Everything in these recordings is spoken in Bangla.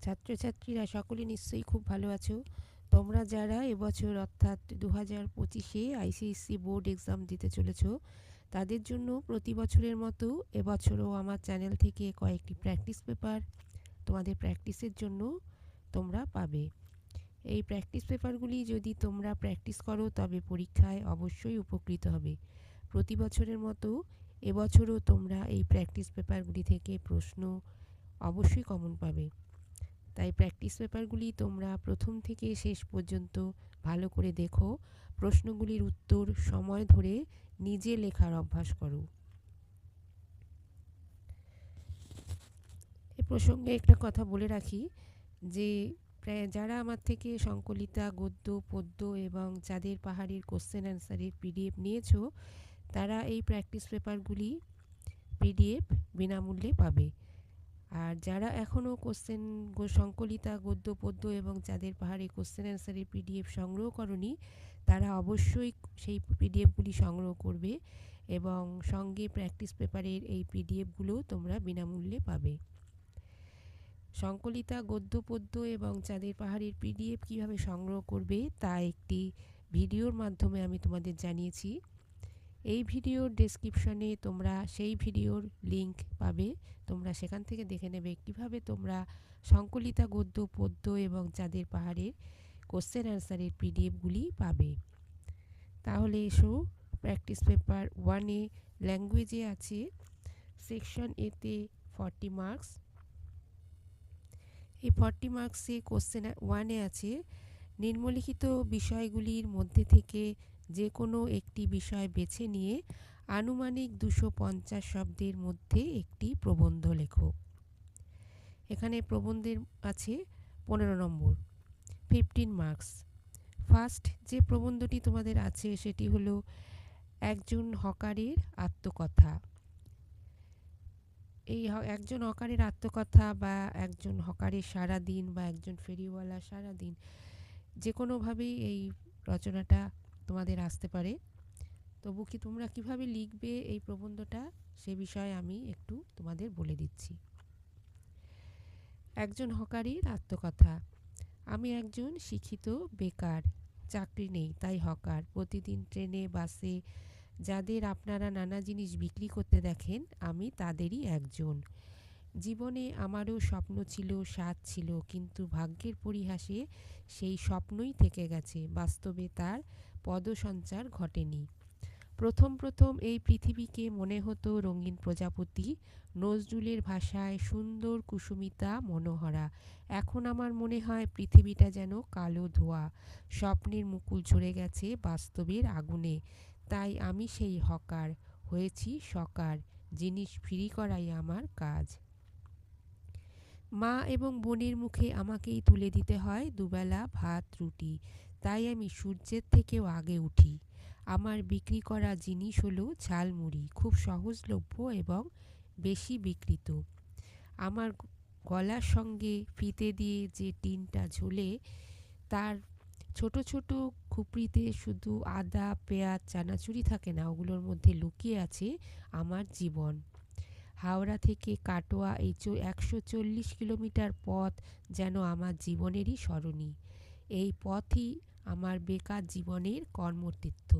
ছাত্রছাত্রীরা সকলে নিশ্চয়ই খুব ভালো আছো। তোমরা যারা এবছর অর্থাৎ 2025-এ আইসিএসসি বোর্ড এক্সাম দিতে চলেছ, তাদের জন্য প্রতি বছরের মতো এবছরও আমার চ্যানেল থেকে কয়েকটি প্র্যাকটিস পেপার তোমাদের প্র্যাকটিসের জন্য তোমরা পাবে। এই প্র্যাকটিস পেপারগুলি যদি তোমরা প্র্যাকটিস করো তবে পরীক্ষায় অবশ্যই উপকৃত হবে। প্রতি বছরের মতো এবছরও তোমরা এই প্র্যাকটিস পেপারগুলি থেকে প্রশ্ন অবশ্যই কমন পাবে। তাই প্র্যাকটিস পেপারগুলি তোমরা প্রথম থেকে শেষ পর্যন্ত ভালো করে দেখো, প্রশ্নগুলির উত্তর সময় ধরে নিজে লেখার অভ্যাস করো। এ প্রসঙ্গে একটা কথা বলে রাখি যে যারা আমার থেকে সংকলিতা, গদ্য, পদ্য এবং চাঁদের পাহাড়ের কোশ্চেন অ্যান্সারের পিডিএফ নিয়েছো, তারা এই প্র্যাকটিস পেপারগুলি পিডিএফ বিনামূল্যে পাবে। আর যারা এখনও সংকলিতা, গদ্য, পদ্য এবং চাঁদের পাহাড়ে কোশ্চেন অ্যান্সারের পিডিএফ সংগ্রহ করনি, তারা অবশ্যই সেই পিডিএফগুলি সংগ্রহ করবে এবং সঙ্গে প্র্যাকটিস পেপারের এই পিডিএফগুলো তোমরা বিনামূল্যে পাবে। সংকলিতা, গদ্য, পদ্য এবং চাঁদের পাহাড়ের পিডিএফ কীভাবে সংগ্রহ করবে তা একটি ভিডিওর মাধ্যমে আমি তোমাদের জানিয়েছি। এই ভিডিওর ডেসক্রিপশনে তোমরা সেই ভিডিওর লিংক পাবে, তোমরা সেখান থেকে দেখে নেবে কীভাবে তোমরা সংকলিতা, গদ্য, পদ্য এবং চাঁদের পাহাড়ের কোশ্চেন অ্যান্সারের পিডিএফগুলি পাবে। তাহলে এসো, প্র্যাকটিস পেপার 1-এ ল্যাঙ্গুয়েজে আছে, সেকশন এতে 40 মার্কস। এই 40 মার্কসে কোশ্চেন 1-এ আছে নিম্নলিখিত বিষয়গুলির মধ্যে থেকে যে কোনো একটি বিষয় বেছে নিয়ে আনুমানিক 250 শব্দের মধ্যে একটি প্রবন্ধ লেখো। এখানে প্রবন্ধের আছে 15 নম্বর, 15 মার্কস। ফার্স্ট যে প্রবন্ধটি তোমাদের আছে সেটি হলো একজন হকারের আত্মকথা। এই একজন হকারের আত্মকথা বা একজন হকারের সারাদিন বা একজন ফেরিওয়ালা সারাদিন, যে কোনোভাবেই এই রচনাটা তোমাদের আসতে পারে। তবু কি তোমরা কিভাবে লিখবে এই প্রবন্ধটা সে বিষয়ে আমি একটু তোমাদের বলে দিচ্ছি। একজন হকারের আত্মকথা। আমি একজন শিক্ষিত বেকার, চাকরি নেই তাই হকার। প্রতিদিন ট্রেনে, বাসে যাদের আপনারা নানা জিনিস বিক্রি করতে দেখেন, আমি তাদেরই একজন। জীবনে আমারও স্বপ্ন ছিল, স্বাদ ছিল, কিন্তু ভাগ্যের পরিহাসে সেই স্বপ্নই থেকে গেছে, বাস্তবে তার পদসঞ্চার ঘটেনি। প্রথম এই পৃথিবীকে মনে হতো রঙিন প্রজাপতি, নজরুলের ভাষায় সুন্দর কুসুমিতা মনোহরা। এখন আমার মনে হয় পৃথিবীটা যেন কালো ধোঁয়া, স্বপ্নের মুকুল ঝরে গেছে বাস্তবের আগুনে। তাই আমি সেই হকার হয়েছি শকার, জিনিস ফ্রি করাই আমার কাজ। মা এবং বোনের মুখে আমাকেই তুলে দিতে হয় দুবেলা ভাত রুটি, তাই আমি সূর্যের থেকেও আগে উঠি। আমার বিক্রি করা জিনিস হলো ঝালমুড়ি, খুব সহজলভ্য এবং বেশি বিক্রিত। আমার গলার সঙ্গে ফিতে দিয়ে যে টিনটা ঝোলে, তার ছোট ছোট খুপড়িতে শুধু আদা, পেঁয়াজ, চানাচুরি থাকে না, ওগুলোর মধ্যে লুকিয়ে আছে আমার জীবন। হাওড়া থেকে কাটোয়া এই 140 কিলোমিটার পথ যেন আমার জীবনেরই সরণি। এই পথই আমার বেকার জীবনের কর্মতীর্থ।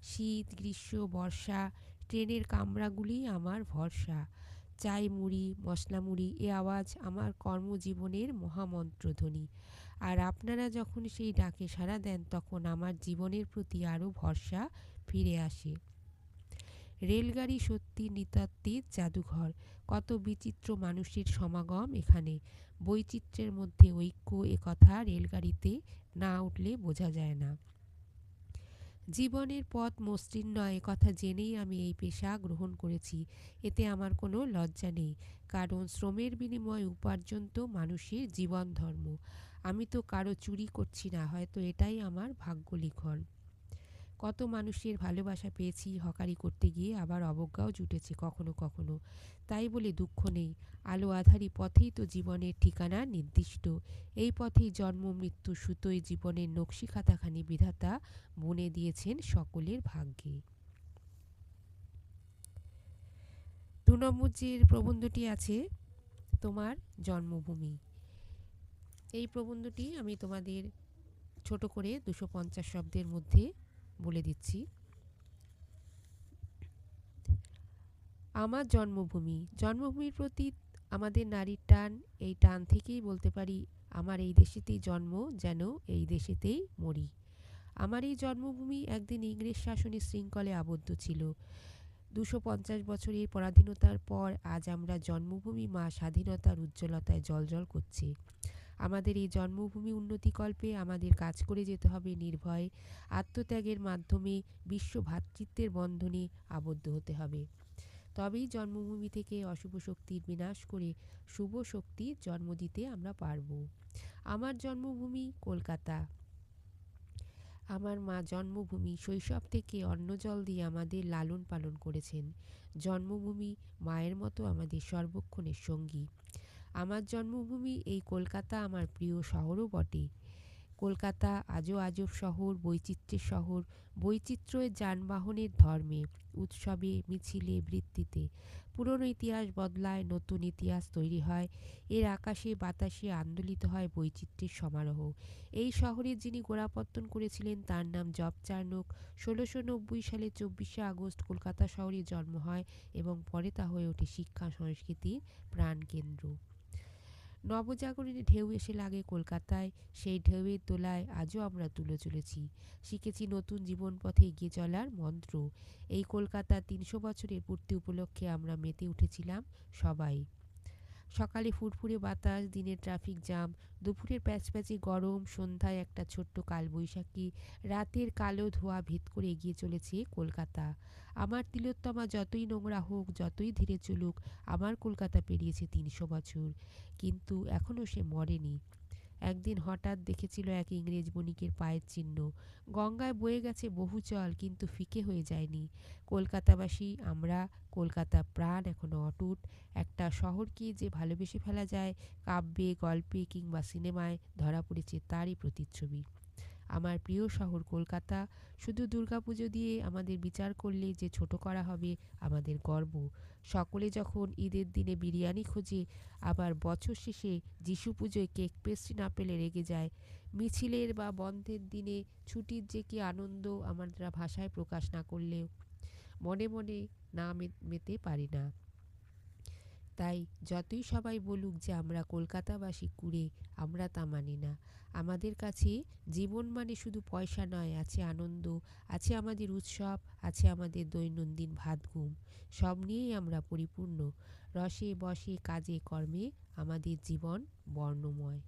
শীত, গ্রীষ্ম, বর্ষা ট্রেনের কামরাগুলি আমার ভরসা। চাই মুড়ি, মশলা মুড়ি, এ আওয়াজ আমার কর্মজীবনের মহামন্ত্রধ্বনি। আর আপনারা যখন সেই ডাকে সাড়া দেন, তখন আমার জীবনের প্রতি আরও ভরসা ফিরে আসে। রেলগাড়ি সত্যি নৃতাত্ত্বিক জাদুঘর, কত বিচিত্র মানুষের সমাগম এখানে। বৈচিত্র্যের মধ্যে ঐক্য, একথা রেলগাড়িতে না উঠলে বোঝা যায় না। জীবনের পথ মসৃণ নয়, কথা জেনেই আমি এই পেশা গ্রহণ করেছি। এতে আমার কোনো লজ্জা নেই, কারণ শ্রমের বিনিময়ে উপার্জন তো মানুষের জীবন ধর্ম। আমি তো কারো চুরি করছি না, হয়তো এটাই আমার ভাগ্য লিখন। কত মানুষের ভালোবাসা পেয়েছি হকারি করতে গিয়ে, আবার অবজ্ঞাও জুটেছে কখনো কখনো। তাই বলে দুঃখ নেই, আলো আধারি পথেই তো জীবনের ঠিকানা নির্দিষ্ট। এই পথেই জন্ম মৃত্যু সুতোয় জীবনের নকশি খাতাখানি বিধাতা বুনে দিয়েছেন সকলের ভাগ্যে। 2 নম্বর যে প্রবন্ধটি আছে, তোমার জন্মভূমি। এই প্রবন্ধটি আমি তোমাদের ছোট করে 250 শব্দের মধ্যে বলে দিচ্ছি। আমার জন্মভূমি। জন্মভূমির প্রতি আমাদের নারীর টান, এই টান থেকেই বলতে পারি আমার এই দেশেতেই জন্ম, যেন এই দেশেতেই মরি। আমার এই জন্মভূমি একদিন ইংরেজ শাসনের শৃঙ্খলে আবদ্ধ ছিল। 250 বছরের পরাধীনতার পর আজ আমরা জন্মভূমি মা স্বাধীনতার উজ্জ্বলতায় জ্বলজ্বল করছে। আমাদের এই জন্মভূমি উন্নতিকল্পে আমাদের কাজ করে যেতে হবে নির্ভয়ে। আত্মত্যাগের মাধ্যমে বিশ্ব ভ্রাতৃত্বের বন্ধনে আবদ্ধ হতে হবে। তবেই জন্মভূমি থেকে অশুভ শক্তির বিনাশ করে শুভ শক্তির জন্ম দিতে আমরা পারব। আমার জন্মভূমি কলকাতা। আমার মা জন্মভূমি শৈশব থেকে অন্ন জল দিয়ে আমাদের লালন পালন করেছেন। জন্মভূমি মায়ের মতো আমাদের সর্বক্ষণের সঙ্গী। আমার জন্মভূমি এই কলকাতা আমার প্রিয় শহরও বটে। কলকাতা আজও আজব শহর, বৈচিত্র্যের শহর, বৈচিত্র্যের যানবাহনের ধর্মে, উৎসবে, মিছিলে, বৃত্তিতে। পুরনো ইতিহাস বদলায়, নতুন ইতিহাস তৈরি হয়। এর আকাশে বাতাসে আন্দোলিত হয় বৈচিত্র্যের সমারোহ। এই শহরের যিনি গোড়াপত্তন করেছিলেন তার নাম জব চার্নক। 1690 সালে 24শে আগস্ট কলকাতা শহরে জন্ম হয় এবং পরে তা হয়ে ওঠে শিক্ষা সংস্কৃতির প্রাণকেন্দ্র। নবজাগরণের ঢেউ এসে লাগে কলকাতায়। সেই ঢেউয়ের দোলায় আজও আমরা তুলে চলেছি। শিখেছি নতুন জীবন পথে এগিয়ে চলার মন্ত্র। এই কলকাতার 300 বছরের পূর্তি উপলক্ষে আমরা মেতে উঠেছিলাম সবাই। সকালে ফুরফুরে বাতাস, দিনের ট্রাফিক জ্যাম, দুপুরের প্যাচপ্যাচে গরম, সন্ধ্যায় একটা ছোট্ট কালবৈশাখী, রাতের কালো ধোঁয়া ভেদ করে এগিয়ে চলেছে কলকাতা। আমার তিলোত্তমা যতই নোংরা হোক, যতই ধীরে চলুক, আমার কলকাতা পেরিয়েছে 300 বছর, কিন্তু এখনও সে মরেনি। একদিন হঠাৎ দেখেছিল এক ইংরেজ বণিকের পায়ের চিহ্ন। গঙ্গায় বয়ে গেছে বহু জল, কিন্তু ফিকে হয়ে যায়নি। কলকাতাবাসী আমরা, কলকাতা প্রাণ এখনো অটুট। একটা শহরকে যে ভালোবেসে ফেলা যায়, কাব্যে, গল্পে কিংবা সিনেমায় ধরা পড়েছে তারই প্রতিচ্ছবি। আমার প্রিয় শহর কলকাতা। শুধু দুর্গাপুজো দিয়ে আমাদের বিচার করলে যে ছোট করা হবে আমাদের গর্ব। সকলে যখন ঈদের দিনে বিরিয়ানি খোঁজে, আবার বছর শেষে যিশু পুজোয় কেক পেস্ট্রি না পেলে রেগে যায়, মিছিলের বা বন্ধের দিনে ছুটির যে কি আনন্দ আমরা ভাষায় প্রকাশ না করলেও মনে মনে না মেতে পারি না। তাই যতই সবাই বলুক যে আমরা কলকাতাবাসী কুঁড়ে, আমরা তা মানি না। আমাদের কাছে জীবন মানে শুধু পয়সা নয়, আছে আনন্দ, আছে আমাদের উৎসব, আছে আমাদের দৈনন্দিন ভাত ঘুম। সব নিয়েই আমরা পরিপূর্ণ। রসে বসে কাজে কর্মে আমাদের জীবন বর্ণময়।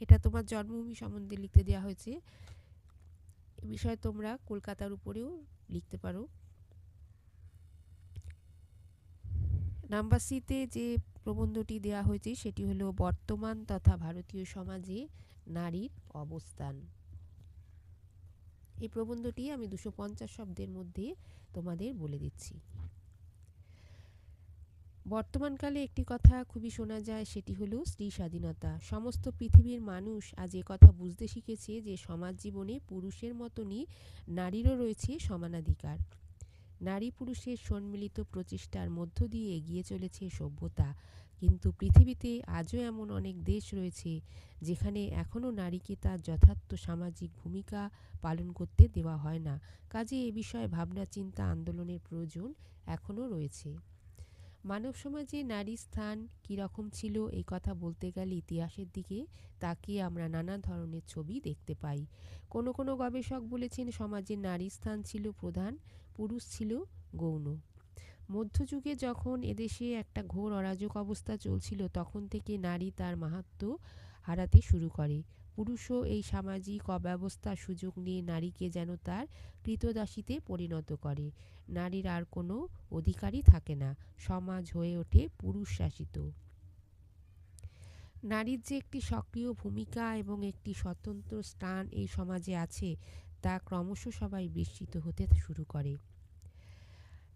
এটা তোমার জন্মভূমি সম্বন্ধে লিখতে দেওয়া হয়েছে। এ বিষয়ে তোমরা কলকাতার উপরেও লিখতে পারো। নাম্বার সিতে যে প্রবন্ধটি দেওয়া হয়েছে সেটি হলো বর্তমান তথা ভারতীয় সমাজে নারীর অবস্থান। এই প্রবন্ধটি আমি 250 শব্দের মধ্যে তোমাদের বলে দিচ্ছি। বর্তমানকালে একটি কথা খুবই শোনা যায়, সেটি হলো স্ত্রী স্বাধীনতা। সমস্ত পৃথিবীর মানুষ আজ কথা বুঝতে শিখেছে যে সমাজ জীবনে পুরুষের মতনই নারীরও রয়েছে সমানাধিকার। নারী পুরুষের সম্মিলিত প্রচেষ্টার মধ্য দিয়ে এগিয়ে চলেছে সভ্যতা। কিন্তু পৃথিবীতে আজও এমন অনেক দেশ রয়েছে যেখানে এখনও নারীকে তার যথার্থ সামাজিক ভূমিকা পালন করতে দেওয়া হয় না। কাজে এ বিষয়ে ভাবনা চিন্তা আন্দোলনের প্রয়োজন এখনও রয়েছে। মানব সমাজে নারীর স্থান কীরকম ছিল এই কথা বলতে গেলে ইতিহাসের দিকে তাকিয়ে আমরা নানা ধরনের ছবি দেখতে পাই। কোনো কোনো গবেষক বলেছেন সমাজে নারীর স্থান ছিল প্রধান, পুরুষ ছিল গৌণ। মধ্যযুগে যখন এদেশে একটা ঘোর অরাজক অবস্থা চলছিল, তখন থেকে নারী তার মাহাত্ম্য হারাতে শুরু করে। পুরুষও এই সামাজিক অব্যবস্থার সুযোগ নিয়ে নারীকে যেন তার ক্রীতদাসীতে পরিণত করে। নারীর আর কোনো অধিকারই থাকে না। সমাজ হয়ে ওঠে পুরুষ শাসিত। নারীর যে একটি সক্রিয় ভূমিকা এবং একটি স্বতন্ত্র স্থান এই সমাজে আছে, তা ক্রমশ সবাই বিস্মিত হতে শুরু করে।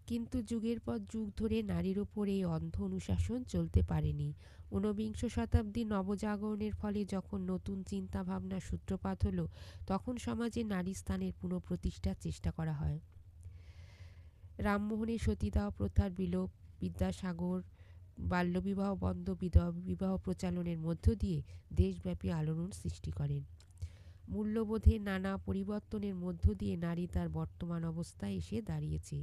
কিন্তু যুগের পর যুগ ধরে নারীর ওপর এই অন্ধ অনুশাসন চলতে পারেনি। ঊনবিংশ শতাব্দীর নবজাগরণের ফলে যখন নতুন চিন্তা ভাবনার সূত্রপাত হলো, তখন সমাজে নারী স্থানের পুনঃপ্রতিষ্ঠার চেষ্টা করা হয়। রামমোহনের সতীদাহ প্রথার বিলোপ, বিদ্যাসাগর বাল্যবিবাহ বন্ধ, বিবাহ প্রচলনের মধ্য দিয়ে দেশব্যাপী আলোড়ন সৃষ্টি করেন। মূল্যবোধের নানা পরিবর্তনের মধ্য দিয়ে নারী তার বর্তমান অবস্থায় এসে দাঁড়িয়েছে।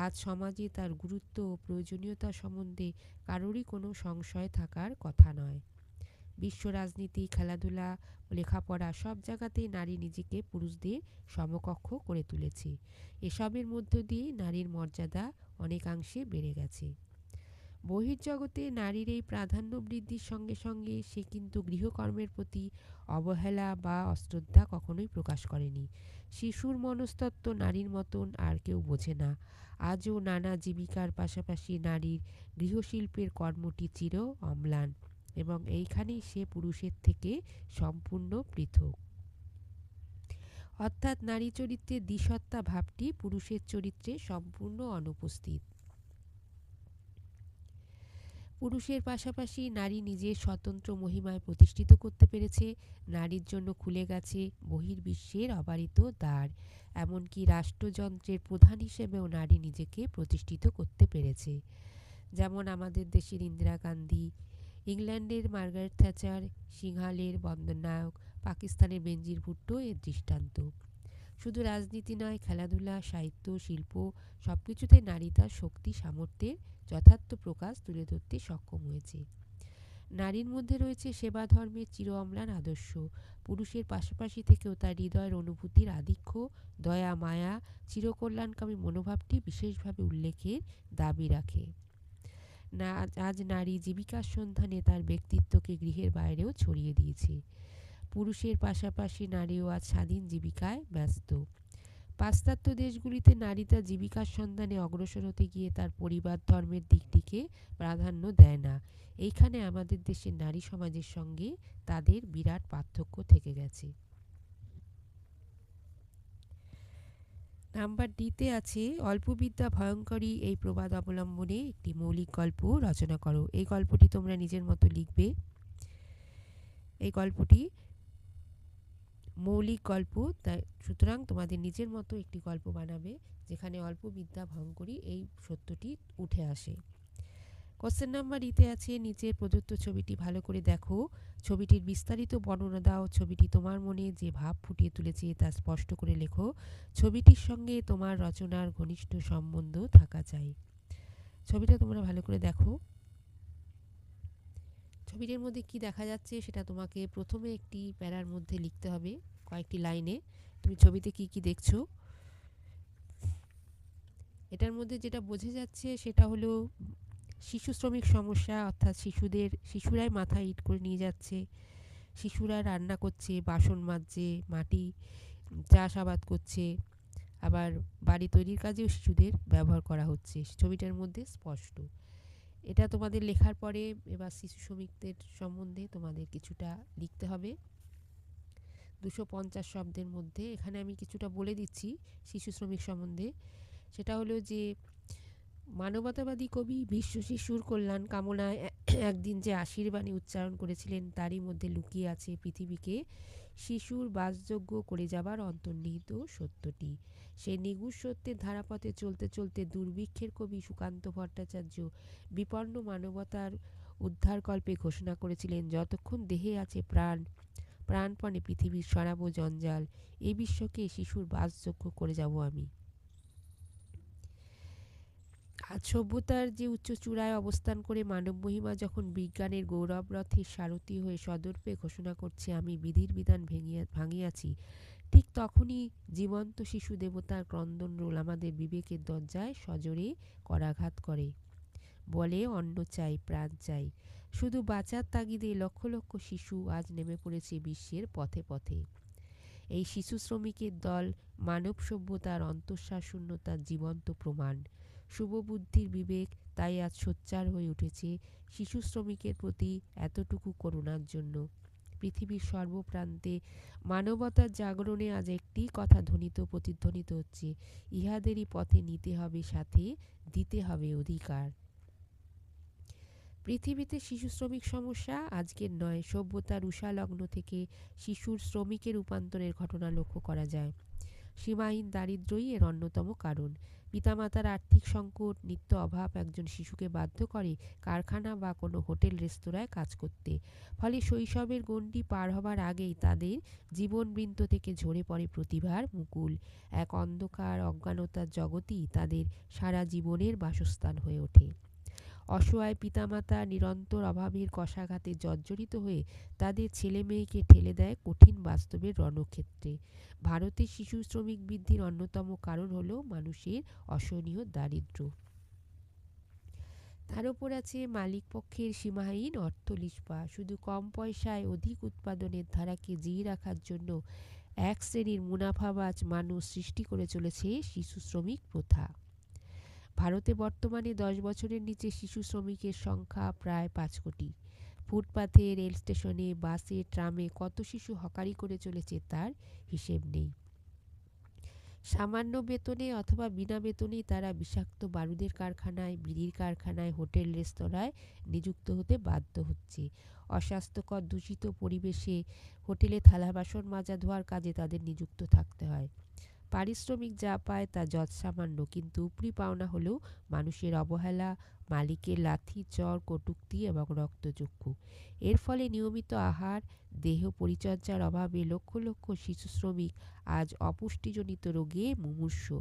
আজ সমাজে তার গুরুত্ব ও প্রয়োজনীয়তা সম্বন্ধে কারোরই কোনো সংশয় থাকার কথা নয়। বিশ্ব রাজনীতি, খেলাধুলা, লেখাপড়া সব জায়গাতেই নারী নিজেকে পুরুষদের সমকক্ষ করে তুলেছে। এসবের মধ্য দিয়ে নারীর মর্যাদা অনেকাংশে বেড়ে গেছে। বহির্জগতে নারীর এই প্রাধান্য বৃদ্ধির সঙ্গে সঙ্গে সে কিন্তু গৃহকর্মের প্রতি অবহেলা বা অশ্রদ্ধা কখনোই প্রকাশ করেনি। শিশুর মনস্তত্ত্ব নারীর মতন আর কেউ বোঝে না। আজও নানা জীবিকার পাশাপাশি নারীর গৃহশিল্পের কর্মটি চির অম্লান এবং এইখানেই সে পুরুষের থেকে সম্পূর্ণ পৃথক। অর্থাৎ নারী চরিত্রের দ্বিসত্তা ভাবটি পুরুষের চরিত্রে সম্পূর্ণ অনুপস্থিত। পুরুষের পাশাপাশি নারী নিজের স্বতন্ত্র মহিমায় প্রতিষ্ঠিত করতে পেরেছে। নারীর জন্য খুলে গেছে বহির্বিশ্বের অবারিত দ্বার। এমনকি রাষ্ট্রযন্ত্রের প্রধান হিসেবেও নারী নিজেকে প্রতিষ্ঠিত করতে পেরেছে। যেমন আমাদের দেশের ইন্দিরা গান্ধী, ইংল্যান্ডের মার্গারেট থ্যাচার, সিংহালের বন্দর নায়ক, পাকিস্তানের বেনজির ভুট্টো এর দৃষ্টান্ত। শুধু রাজনীতি নয়, খেলাধুলা, সাহিত্য, শিল্প সবকিছুতে নারী তার শক্তি সামর্থ্যের যথার্থ প্রকাশ তুলে ধরতে সক্ষম হয়েছে। নারীর মধ্যে রয়েছে সেবা ধর্মের চির অম্লান আদর্শ। পুরুষের পাশাপাশি থেকেও তার হৃদয়ের অনুভূতির আধিক্য, দয়া, মায়া, চিরকল্যাণকামী মনোভাবটি বিশেষভাবে উল্লেখের দাবি রাখে। আজ নারী জীবিকার সন্ধানে তার ব্যক্তিত্বকে গৃহের বাইরেও ছড়িয়ে দিয়েছে। পুরুষের পাশাপাশি নারীও আজ স্বাধীন জীবিকায় ব্যস্ত। পাশ্চাত্য দেশগুলিতে নারী তার জীবিকার সন্ধানে অগ্রসর হতে গিয়ে তার পরিবার ধর্মের দিকটিকে প্রাধান্য দেয় না। এইখানে আমাদের দেশের নারী সমাজের সঙ্গে তাদের বিরাট পার্থক্য থেকে গেছে। নাম্বার ডিতে আছে, অল্প বিদ্যা ভয়ঙ্করী এই প্রবাদ অবলম্বনে একটি মৌলিক গল্প রচনা করো। এই গল্পটি তোমরা নিজের মতো লিখবে। এই গল্পটি মৌলিক গল্প, তাই সুতরাং তোমাদের নিজের মতো একটি গল্প বানাবে যেখানে অল্প বিদ্যা ভয়ঙ্করী এই সত্যটি উঠে আসে। কোশ্চেন নাম্বার ইতে আছে, নিচের প্রদত্ত ছবিটি ভালো করে দেখো। ছবিটির বিস্তারিত বর্ণনা দাও। ছবিটি তোমার মনে যে ভাব ফুটিয়ে তুলেছে তা স্পষ্ট করে লেখো। ছবিটির সঙ্গে তোমার রচনার ঘনিষ্ঠ সম্বন্ধ থাকা চাই। ছবিটা তোমরা ভালো করে দেখো। ছবিটির মধ্যে কি দেখা যাচ্ছে সেটা তোমাকে প্রথমে একটি প্যারার মধ্যে লিখতে হবে, কয়েকটি লাইনে। তুমি ছবিতে কি কি দেখছো? এটার মধ্যে যেটা বোঝা যাচ্ছে সেটা হলো শিশু শ্রমিক সমস্যা, অর্থাৎ শিশুরাই মাথায় ইট করে নিয়ে যাচ্ছে। শিশুরা রান্না করছে, বাসন মাজছে, মাটি চাষাবাদ করছে, আবার বাড়ি তৈরির কাজেও শিশুদের ব্যবহার করা হচ্ছে। ছবিটার মধ্যে স্পষ্ট। এটা তোমাদের লেখার পরে এবার শিশু শ্রমিকদের সম্বন্ধে তোমাদের কিছুটা লিখতে হবে 250 শব্দের মধ্যে। এখানে আমি কিছুটা বলে দিচ্ছি শিশু শ্রমিক সম্বন্ধে। সেটা হলো যে মানবতাবাদী কবি বিশ্ব শিশুর কল্যাণ কামনায় একদিন যে আশীর্বাণী উচ্চারণ করেছিলেন তারই মধ্যে লুকিয়ে আছে পৃথিবীকে শিশুর বাসযোগ্য করে যাবার অন্তর্নিহিত সত্যটি। সেই নিগুড় সত্যের ধারাপথে চলতে চলতে দুর্ভিক্ষের কবি সুকান্ত ভট্টাচার্য বিপন্ন মানবতার উদ্ধারকল্পে ঘোষণা করেছিলেন, যতক্ষণ দেহে আছে প্রাণ, প্রাণপণে পৃথিবীর সরাবো জঞ্জাল, এই বিশ্বকে শিশুর বাসযোগ্য করে যাব আমি। আজ সভ্যতার যে উচ্চ চূড়ায় অবস্থান করে মানব মহিমা যখন বিজ্ঞানের গৌরব রথের সারথি হয়ে সদর্পে ঘোষণা করছে আমি বিধির বিধান ভাঙিয়াছি, ঠিক তখনই জীবন্ত শিশু দেবতার ক্রন্দন রোল আমাদের বিবেকের দরজায় সজোরে করাঘাত করে। বলে অন্ন চাই, প্রাণ চাই। শুধু বাঁচার তাগিদে লক্ষ লক্ষ শিশু আজ নেমে পড়েছে বিশ্বের পথে পথে। এই শিশু শ্রমিকের দল মানব সভ্যতার অন্তঃসার শূন্যতার জীবন্ত প্রমাণ। শুভবুদ্ধির বিবেক তাই আজ সোচ্চার হয়ে উঠেছে শিশু শ্রমিকের প্রতি এতটুকু করুণার জন্য। পৃথিবীর সর্বপ্রান্তে মানবতার জাগরণে আজ একটি কথা প্রতিধ্বনিত হচ্ছে, ইহাদেরই পথে নিতে হবে সাথে, দিতে হবে অধিকার। পৃথিবীতে শিশু শ্রমিক সমস্যা আজকের নয়, সভ্যতার উষালগ্ন থেকে শিশুর শ্রমিকের রূপান্তরের ঘটনা লক্ষ্য করা যায়। সীমাহীন দারিদ্র্যই এর অন্যতম কারণ। পিতামাতার আর্থিক সংকট, নিত্য অভাব একজন শিশুকে বাধ্য করে কারখানা বা কোনো হোটেল রেস্তোরাঁয় কাজ করতে। ফলে শৈশবের গণ্ডি পার হবার আগেই তাদের জীবনবৃন্ত থেকে ঝরে পড়ে প্রতিভার মুকুল। এক অন্ধকার অজ্ঞানতার জগতই তাদের সারা জীবনের বাসস্থান হয়ে ওঠে। অসহায় পিতামাতা নিরন্তর অভাবের কষাঘাতে জর্জরিত হয়ে তাদের ছেলে মেয়েকে ঠেলে দেয় কঠিন বাস্তবের রণক্ষেত্রে। ভারতের শিশু শ্রমিক বৃদ্ধির অন্যতম কারণ হল মানুষের অসহনীয় দারিদ্র্য। তার উপর আছে মালিক পক্ষের সীমাহীন অর্থলিপ্সা। শুধু কম পয়সায় অধিক উৎপাদনের ধারাকে জিয়ে রাখার জন্য এক শ্রেণীর মুনাফাবাজ মানুষ সৃষ্টি করে চলেছে শিশু শ্রমিক প্রথা। ভারতে বর্তমানে 10 বছরের নিচে শিশু শ্রমিকের সংখ্যা প্রায় 5 কোটি। ফুটপাথে, রেল স্টেশনে, বাসে, ট্রামে কত শিশু হকারি করে চলেছে তার হিসেব নেই। সামান্য বেতনে অথবা বিনা বেতনেই তারা বিষাক্ত বারুদের কারখানায়, বিড়ির কারখানায়, হোটেল রেস্তোরাঁয় নিযুক্ত হতে বাধ্য হচ্ছে। অস্বাস্থ্যকর দূষিত পরিবেশে হোটেলে থালা বাসন মাজা ধোয়ার কাজে তাদের নিযুক্ত থাকতে হয়। পারিশ্রমিক যা পায় তা যৎসামান্য, কিন্তু উপরি পাওনা হলো মানুষের অবহেলা, মালিকের লাথি চর, কটূক্তি এবং রক্তচক্ষু। এর ফলে নিয়মিত আহার, দেহ পরিচর্যার অভাবে লক্ষ লক্ষ শিশু শ্রমিক আজ অপুষ্টিজনিত রোগে মুমূর্ষু।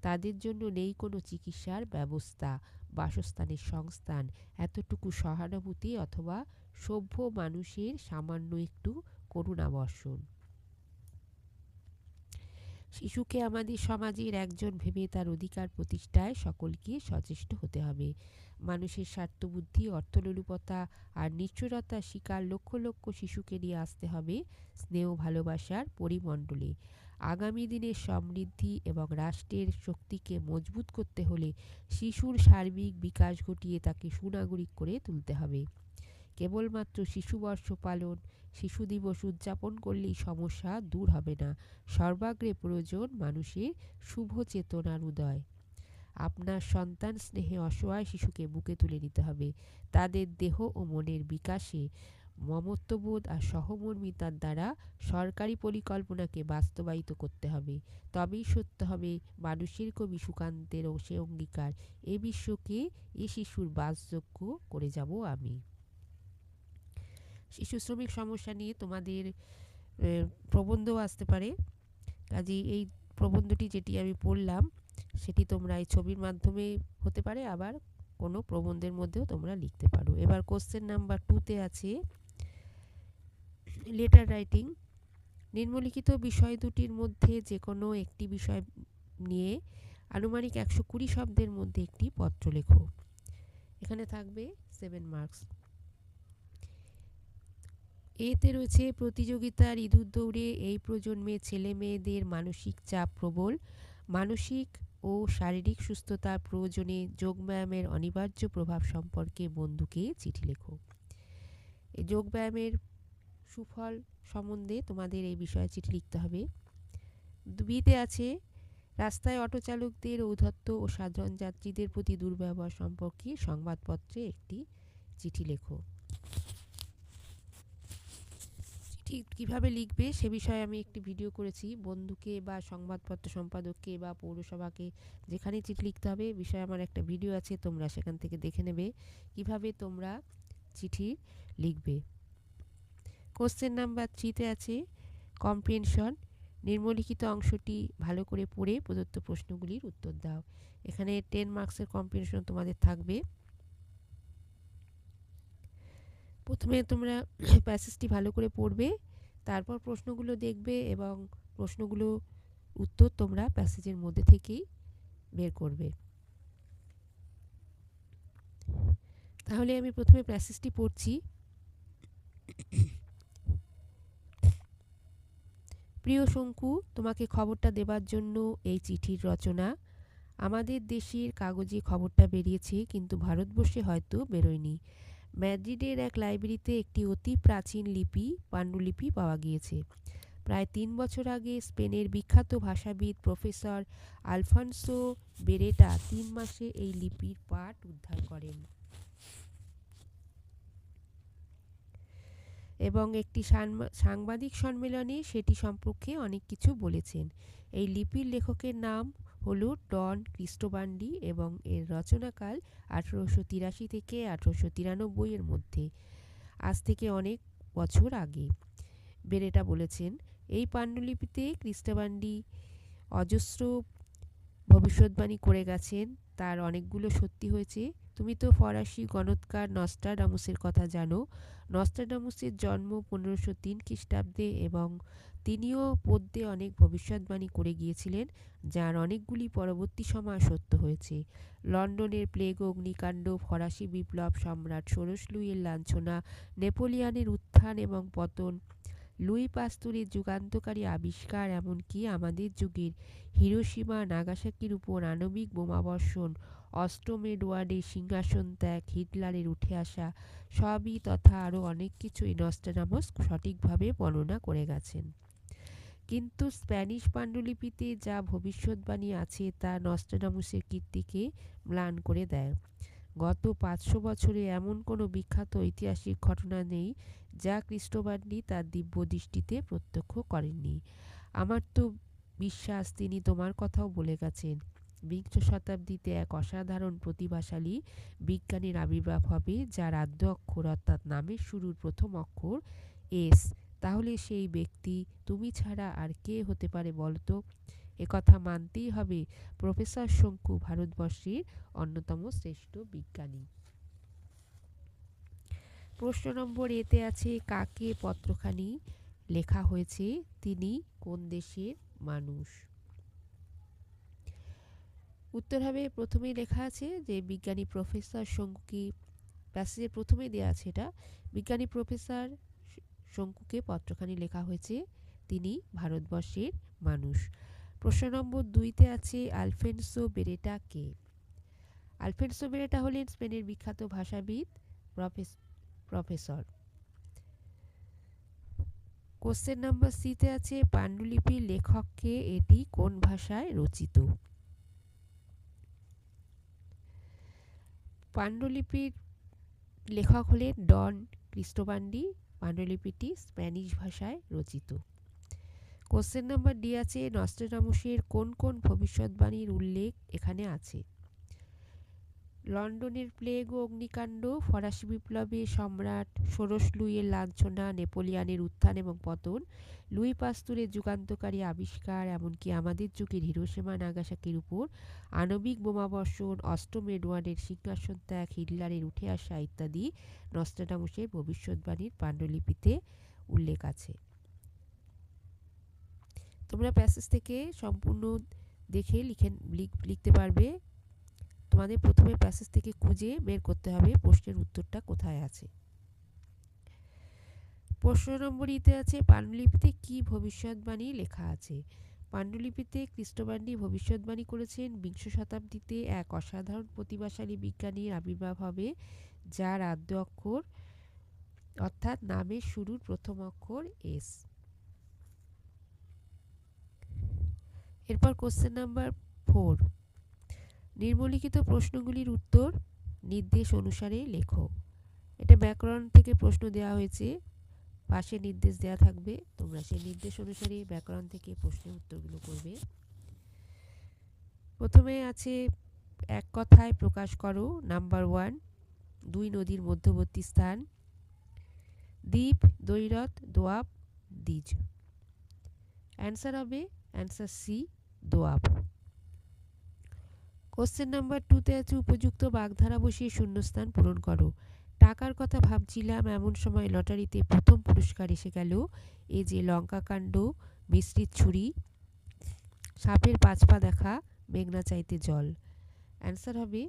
তাদের জন্য নেই কোনো চিকিৎসার ব্যবস্থা, বাসস্থানের সংস্থান, এতটুকু সহানুভূতি অথবা সভ্য মানুষের সামান্য একটু করুণাবর্ষণ। শিশুকে আমাদের সমাজের একজন ভেবে তার অধিকার প্রতিষ্ঠায় সকলকে সচেষ্ট হতে হবে। মানুষের স্বার্থবুদ্ধি, অর্থলোলুপতা আর নিষ্ঠুরতার শিকার লক্ষ লক্ষ শিশুকে নিয়ে আসতে হবে স্নেহ ভালোবাসার পরিমণ্ডলে। আগামী দিনের সমৃদ্ধি এবং রাষ্ট্রের শক্তিকে মজবুত করতে হলে শিশুর সার্বিক বিকাশ ঘটিয়ে তাকে সুনাগরিক করে তুলতে হবে। কেবলমাত্র শিশুবর্ষ পালন, শিশু দিবস উদযাপন করলেই সমস্যা দূর হবে না। সর্বাগ্রে প্রয়োজন মানুষের শুভ চেতনার উদয়। আপনার সন্তান স্নেহে অসহায় শিশুকে বুকে তুলে নিতে হবে। তাদের দেহ ও মনের বিকাশে মমত্ববোধ আর সহমর্মিতার দ্বারা সরকারি পরিকল্পনাকে বাস্তবায়িত করতে হবে। তবেই সত্য হবে মানুষের কবি সুকান্তের সে অঙ্গীকার, এ বিশ্বকে এ শিশুর বাসযোগ্য করে যাব আমি। শিশু শ্রমিক সমস্যা নিয়ে তোমাদের প্রবন্ধও আসতে পারে। কাজেই এই প্রবন্ধটি যেটি আমি পড়লাম সেটি তোমরা এই ছবির মাধ্যমে হতে পারে, আবার কোনো প্রবন্ধের মধ্যেও তোমরা লিখতে পারো। এবার কোশ্চেন নাম্বার 2তে আছে লেটার রাইটিং। নিম্নলিখিত বিষয় দুটির মধ্যে যে কোনো একটি বিষয় নিয়ে আনুমানিক 120 শব্দের মধ্যে একটি পত্র লেখো। এখানে থাকবে 7 মার্কস। এতে রয়েছে প্রতিযোগিতার ইঁদুর দৌড়ে এই প্রজন্মের ছেলে মেয়েদের মানসিক চাপ প্রবল। মানসিক ও শারীরিক সুস্থতার প্রয়োজনে যোগব্যায়ামের অনিবার্য প্রভাব সম্পর্কে বন্ধুকে চিঠি লেখো। এই যোগব্যায়ামের সুফল সম্বন্ধে তোমাদের এই বিষয়ে চিঠি লিখতে হবে। 2তে আছে রাস্তায় অটো চালকদের ঔদ্ধত্য ও সাধারণ যাত্রীদের প্রতি দুর্ব্যবহার সম্পর্কে সংবাদপত্রে একটি চিঠি লেখো। ঠিক কীভাবে লিখবে সে বিষয়ে আমি একটি ভিডিও করেছি। বন্ধুকে বা সংবাদপত্র সম্পাদককে বা পৌরসভাকে যেখানে চিঠি লিখতে হবে বিষয়ে আমার একটা ভিডিও আছে, তোমরা সেখান থেকে দেখে নেবে কিভাবে তোমরা চিঠি লিখবে। কোশ্চেন নাম্বার 3তে আছে কম্প্রিহেনশন। নিম্নলিখিত অংশটি ভালো করে পড়ে প্রদত্ত প্রশ্নগুলির উত্তর দাও। এখানে 10 মার্কসের কম্প্রিহেনশন তোমাদের থাকবে। প্রথমে তোমরা প্যাসেজটি ভালো করে পড়বে, তারপর প্রশ্নগুলো দেখবে এবং প্রশ্নগুলো উত্তর তোমরা প্যাসেজের মধ্যে থেকেই বের করবে। তাহলে আমি প্রথমে প্যাসেজটি পড়ছি। প্রিয় শঙ্কু, তোমাকে খবরটা দেবার জন্য এই চিঠির রচনা। আমাদের দেশের কাগজে খবরটা বেরিয়েছে, কিন্তু ভারতবর্ষে হয়তো বেরোয়নি। ম্যাড্রিডের এক লাইব্রেরিতে একটি অতি প্রাচীন লিপি, পাণ্ডুলিপি পাওয়া গিয়েছে। প্রায় 3 বছর আগে স্পেনের বিখ্যাত ভাষাবিদ প্রফেসর আলফানসো বেরেটা 3 মাসে এই লিপির পাঠ উদ্ধার করেন এবং একটি সাংবাদিক সম্মেলনে সেটি সম্পর্কে অনেক কিছু বলেছেন। এই লিপির লেখকের নাম হলো ডন ক্রিস্টোবান্ডি এবং এর রচনাকাল 1883 থেকে 1893 এর মধ্যে, আজ থেকে অনেক বছর আগে। বেরেটা বলেছেন, এই পাণ্ডুলিপিতে ক্রিস্টোবান্ডি অজস্র ভবিষ্যৎবাণী করে গেছেন, তার অনেকগুলো সত্যি হয়েছে। তুমি তো ফরাসি গণৎকার নস্ট্রাডামুসের কথা জানো। নস্ট্রাডামুসের জন্ম 1503 খ্রিস্টাব্দে এবং তিনিও পদ্যে অনেক ভবিষ্যৎবাণী করে গিয়েছিলেন, যার অনেকগুলি পরবর্তী সময় সত্য হয়েছে। লন্ডনের প্লেগ, অগ্নিকাণ্ড, ফরাসি বিপ্লব, সম্রাট ষোড়শ লুইয়ের লাঞ্ছনা, নেপোলিয়নের উত্থান এবং পতন, লুই পাস্তুরের যুগান্তকারী আবিষ্কার, এমনকি আমাদের যুগের হিরোশিমা নাগাসাকির উপর আণবিক বোমাবর্ষণ, অষ্টম এডওয়ার্ডের সিংহাসন ত্যাগ, হিটলারের উঠে আসা, সবই তথা আরও অনেক কিছুই নস্ট্রাডামস সঠিকভাবে বর্ণনা করে গেছেন। কিন্তু স্প্যানিশ পাণ্ডুলিপিতে যা ভবিষ্যৎবাণী আছে তা নস্ট্রাডামুসের কীর্তিকে ম্লান করে দেয়। গত 500 বছরে এমন কোনো বিখ্যাত ঐতিহাসিক ঘটনা নেই যা ক্রিস্টোবান্ডি তার দিব্য দৃষ্টিতে প্রত্যক্ষ করেননি। আমার তো বিশ্বাস তিনি তোমার কথাও বলে গেছেন। বিংশ শতাব্দীতে এক অসাধারণ প্রতিভাশালী বিজ্ঞানীর আবির্ভাব হবে, যার আদ্য অক্ষর অর্থাৎ নামের শুরুর প্রথম অক্ষর এস। তাহলে সেই ব্যক্তি তুমি ছাড়া আর কে হতে পারে বলতো? একথা মানতেই হবে প্রফেসর শঙ্কু ভারতবর্ষের অন্যতম শ্রেষ্ঠ বিজ্ঞানী। প্রশ্ন নম্বর এতে আছে, কাকে পত্রখানি লেখা হয়েছে, তিনি কোন দেশের মানুষ? উত্তর হবে, প্রথমেই লেখা আছে যে বিজ্ঞানী প্রফেসর শঙ্কুকে, প্যাসেজের প্রথমেই দেওয়া আছে এটা, বিজ্ঞানী প্রফেসর শঙ্কুকে পত্রখানি লেখা হয়েছে, তিনি ভারতবর্ষের মানুষ। প্রশ্ন নম্বর 2তে আছে, আলফেন্সো বেরেটা কে? আলফেন্সো বেরেটা হলেন স্পেনের বিখ্যাত ভাষাবিদ, প্রফেসর। কোশ্চেন নাম্বার সিতে আছে, পাণ্ডুলিপির লেখককে, এটি কোন ভাষায় রচিত? পাণ্ডুলিপির লেখক হলেন ডন ক্রিস্টোবান্ডি, পাণ্ডুলিপিটি স্প্যানিশ ভাষায় রচিত। কোশ্চেন নাম্বার ডি আছে, নস্ট্রাডামুসের কোন কোন ভবিষ্যৎবাণীর উল্লেখ এখানে আছে? লন্ডনের প্লেগ ও অগ্নিকাণ্ড, ফরাসি বিপ্লবে সম্রাট ষোড়শ লুইয়ের লাঞ্ছনা, নেপোলিয়নের উত্থান এবং পতন, লুই পাস্তুরের যুগান্তকারী আবিষ্কার, এমনকি আমাদের যুগের হিরোশিমা নাগাসাকির উপর আণবিক বোমাবর্ষণ, অষ্টম এডওয়ার্ডের সিংহাসন ত্যাগ, হিটলারের উঠে আসা ইত্যাদি নস্ট্রাডামুসের ভবিষ্যৎবাণীর পাণ্ডুলিপিতে উল্লেখ আছে। তোমরা প্যাসেজ থেকে সম্পূর্ণ দেখে লিখতে পারবে। তোমাদের প্রথমে প্যাসেজ থেকে খুঁজে বের করতে হবে প্রশ্নের উত্তরটা কোথায় আছে। প্রশ্ন নম্বর ইতে আছে, পাণ্ডুলিপিতে কি ভবিষ্যৎবাণী লেখা আছে? পাণ্ডুলিপিতে ক্রিস্টোবান্ডি ভবিষ্যৎবাণী করেছেন, বিংশ শতাব্দীতে এক অসাধারণ প্রতিভাশালী বিজ্ঞানীর আবির্ভাব হবে, যার আদ্য অক্ষর অর্থাৎ নামের শুরুর প্রথম অক্ষর এস। এরপর কোশ্চেন নাম্বার 4, নিম্নলিখিত প্রশ্নগুলির উত্তর নির্দেশ অনুসারে লেখো। এটা ব্যাকরণ থেকে প্রশ্ন দেওয়া হয়েছে, পাশে নির্দেশ দেওয়া থাকবে, তোমরা সেই নির্দেশ অনুসারে ব্যাকরণ থেকে প্রশ্নের উত্তরগুলো করবে। প্রথমে আছে, এক কথায় প্রকাশ করো। নাম্বার 1, দুই নদীর মধ্যবর্তী স্থান। দ্বীপ, দৈরথ, দোয়াব, দ্বিজ। অ্যান্সার হবে অ্যান্সার সি, দোয়াব। কোশ্চেন নাম্বার 2তে আছে, উপযুক্ত বাগধারা বসিয়ে শূন্যস্থান পূরণ করো। টাকার কথা ভাবছিলাম এমন সময় লটারিতে প্রথম পুরস্কার এসে গেল, এ যে লঙ্কাকাণ্ড, মিশ্রিত ছুরি, সাপের 5 পা দেখা, মেঘনা চাইতে জল। অ্যান্সার হবে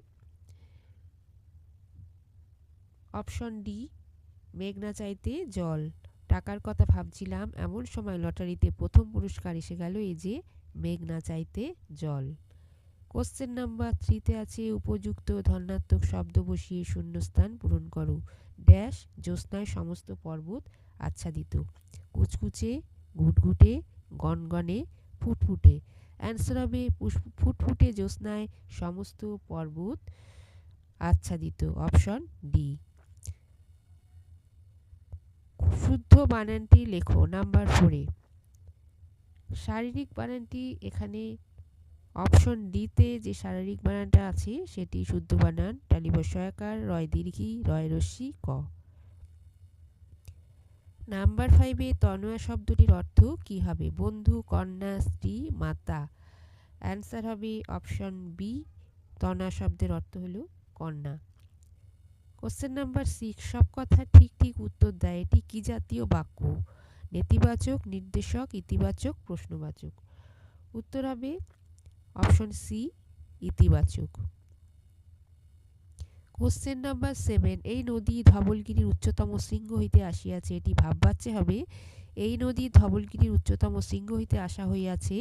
অপশন ডি, মেঘনা চাইতে জল। টাকার কথা ভাবছিলাম এমন সময় লটারিতে প্রথম পুরস্কার এসে গেল, এই যে মেঘনা চাইতে জল। কোশ্চেন নাম্বার 3তে আছে, উপযুক্ত ধনাত্মক শব্দ বসিয়ে শূন্যস্থান পূরণ করো। ড্যাশ জ্যোৎস্নায় সমস্ত পর্বত আচ্ছাদিত। কুচকুচে, ঘুটঘুটে, গনগনে, ফুটফুটে। অ্যান্সার হবে ফুটফুটে জ্যোৎস্নায় সমস্ত পর্বত আচ্ছাদিত, অপশন ডি। শুদ্ধ বানানটি লেখো নাম্বার 4-এ। শারীরিক বানানটি এখানে অপশন ডিতে যে শারীরিক বানানটা আছে সেটি শুদ্ধ বানান টালিবস্বয়াকার রয় দীর্ঘী রয় রস্যি ক। নাম্বার 5-এ তনয়া শব্দটির অর্থ কি হবে? বন্ধু, কন্যা, স্ত্রী, মাতা। অ্যান্সার হবে অপশন বি, তনয়া শব্দের অর্থ হলো কন্যা। কোশ্চেন নাম্বার 6, সব কথা ঠিক ঠিক উত্তর দেয়, এটি কি জাতীয় বাক্য? নেতিবাচক, নির্দেশক, ইতিবাচক, প্রশ্নবাচক। উত্তর হবে অপশন সি, ইতিবাচক। কোশ্চেন নাম্বার 7, এই নদী ধবলগিরির উচ্চতম শৃঙ্গ হইতে আসিয়াছে, এটি ভাববাচ্যে হবে এই নদী ধবলগিরির উচ্চতম শৃঙ্গ হইতে আসা হইয়াছে।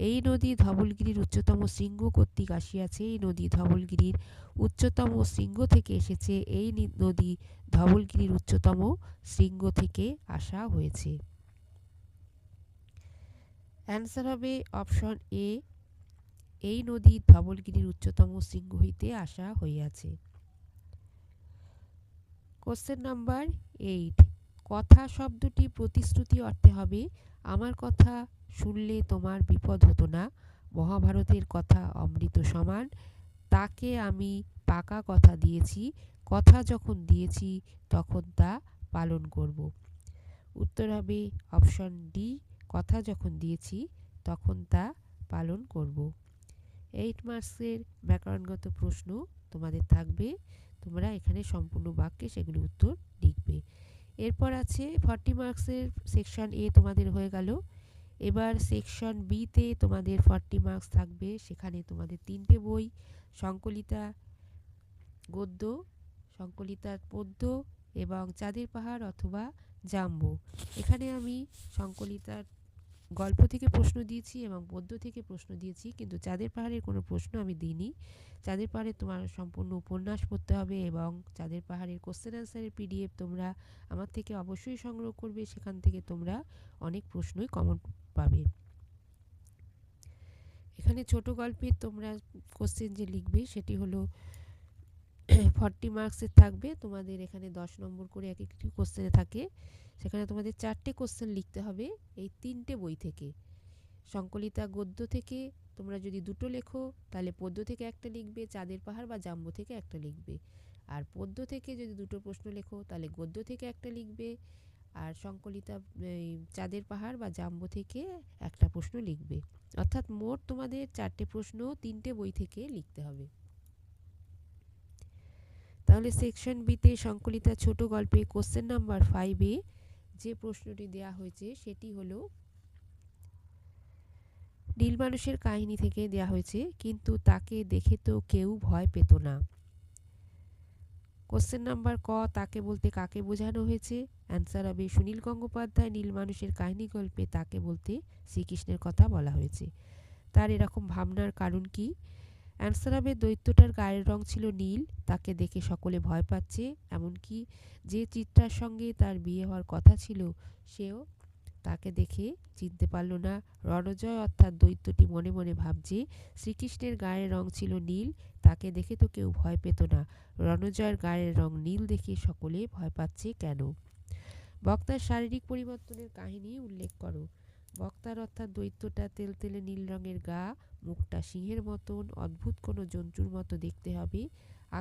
এই নদী ধবলগিরির উচ্চতম শৃঙ্গ কর্তৃক আসিয়াছে। এই নদী ধবলগিরির উচ্চতম শৃঙ্গ থেকে এসেছে। এই নদী ধবলগিরির উচ্চতম শৃঙ্গ থেকে আসা হয়েছে। অ্যান্সার হবে অপশন এ, এই নদী ধবলগিরির উচ্চতম শৃঙ্গ হইতে আসা হইয়াছে। কোশ্চেন নাম্বার 8, কথা শব্দটি প্রতিশ্রুতি অর্থে হবে আমার কথা শুনলে তোমার বিপদ হতো না, মহাভারতের কথা অমৃত সমান, তাকে আমি পাকা কথা দিয়েছি, কথা যখন দিয়েছি তখন তা পালন করব। উত্তর হবে অপশন ডি, কথা যখন দিয়েছি তখন তা পালন করব। 8 মার্কসের ব্যাকরণগত প্রশ্ন তোমাদের থাকবে, তোমরা এখানে সম্পূর্ণ বাক্যে সেগুলো উত্তর লিখবে। এরপর আছে 40 মার্কসের সেকশন এ তোমাদের হয়ে গেল। এবার সেকশন বিতে তোমাদের 40 মার্কস থাকবে। সেখানে তোমাদের 3টে বই, সংকলিতা গদ্য, সংকলিতার পদ্য এবং চাঁদের পাহাড় অথবা জাম্বো। এখানে আমি সংকলিতার গল্প থেকে প্রশ্ন দিয়েছি এবং পদ্য থেকে প্রশ্ন দিয়েছি, কিন্তু চাঁদের পাহাড়ের কোনো প্রশ্ন আমি দিইনি। চাঁদের পাহাড়ে তোমার সম্পূর্ণ উপন্যাস পড়তে হবে এবং চাঁদের পাহাড়ের কোশ্চেন অ্যান্সারের পিডিএফ তোমরা আমার থেকে অবশ্যই সংগ্রহ করবে। সেখান থেকে তোমরা অনেক প্রশ্নই কমন পাবে। এখানে ছোট গল্পের তোমরা কোশ্চেন যে লিখবে সেটি হলো 40 মার্কসের থাকবে। তোমাদের এখানে 10 নম্বর করে এক একটি কোশ্চেনে থাকে। সেখানে তোমাদের 4টে কোশ্চেন লিখতে হবে এই 3টে বই থেকে। সংকলিতা গদ্য থেকে তোমরা যদি 2টো লেখো তাহলে পদ্য থেকে একটা লিখবে, চাঁদের পাহাড় বা জাম্বো থেকে একটা লিখবে। আর পদ্য থেকে যদি 2টো প্রশ্ন লেখো তাহলে গদ্য থেকে একটা লিখবে, আর সংকলিতা চাঁদের পাহাড় বা জাম্বো থেকে একটা প্রশ্ন লিখবে। অর্থাৎ মোট তোমাদের 4টে প্রশ্ন 3টে বই থেকে লিখতে হবে। তাহলে সেকশন বিতে সংকলিতা ছোট গল্পে কোশ্চেন নাম্বার 5-এ যে প্রশ্নটি দেয়া হয়েছে সেটি হলো নীল মানুষের কাহিনী থেকে দেয়া হয়েছে, কিন্তু তাকে দেখে তো কেউ ভয় পেত না। কোশ্চেন নাম্বার ক, তাকে বলতে কাকে বোঝানো হয়েছে? অ্যান্সার হবে সুনীল গঙ্গোপাধ্যায় নীল মানুষের কাহিনী গল্পে তাকে বলতে শ্রীকৃষ্ণের কথা বলা হয়েছে। তার এরকম ভাবনার কারণ কি? অ্যান্সার হবে দৈত্যটার গায়ের রং ছিল নীল, তাকে দেখে সকলে ভয় পাচ্ছে, এমনকি যে চিত্রার সঙ্গে তার বিয়ে হওয়ার কথা ছিল সেও তাকে দেখে চিনতে পারল না। রণজয় অর্থাৎ দৈত্যটি মনে মনে ভাবছে শ্রীকৃষ্ণের গায়ের রং ছিল নীল, তাকে দেখে তো কেউ ভয় পেত না, রণজয়ের গায়ের রং নীল দেখে সকলে ভয় পাচ্ছে কেন? বক্তার শারীরিক পরিবর্তনের কাহিনী উল্লেখ করো। বক্তার অর্থাৎ দৈত্যটা তেলতেলে নীল রঙের গা, মুখটা সিংহের মতন, অদ্ভুত কোনো জন্তুর মতো দেখতে হবে।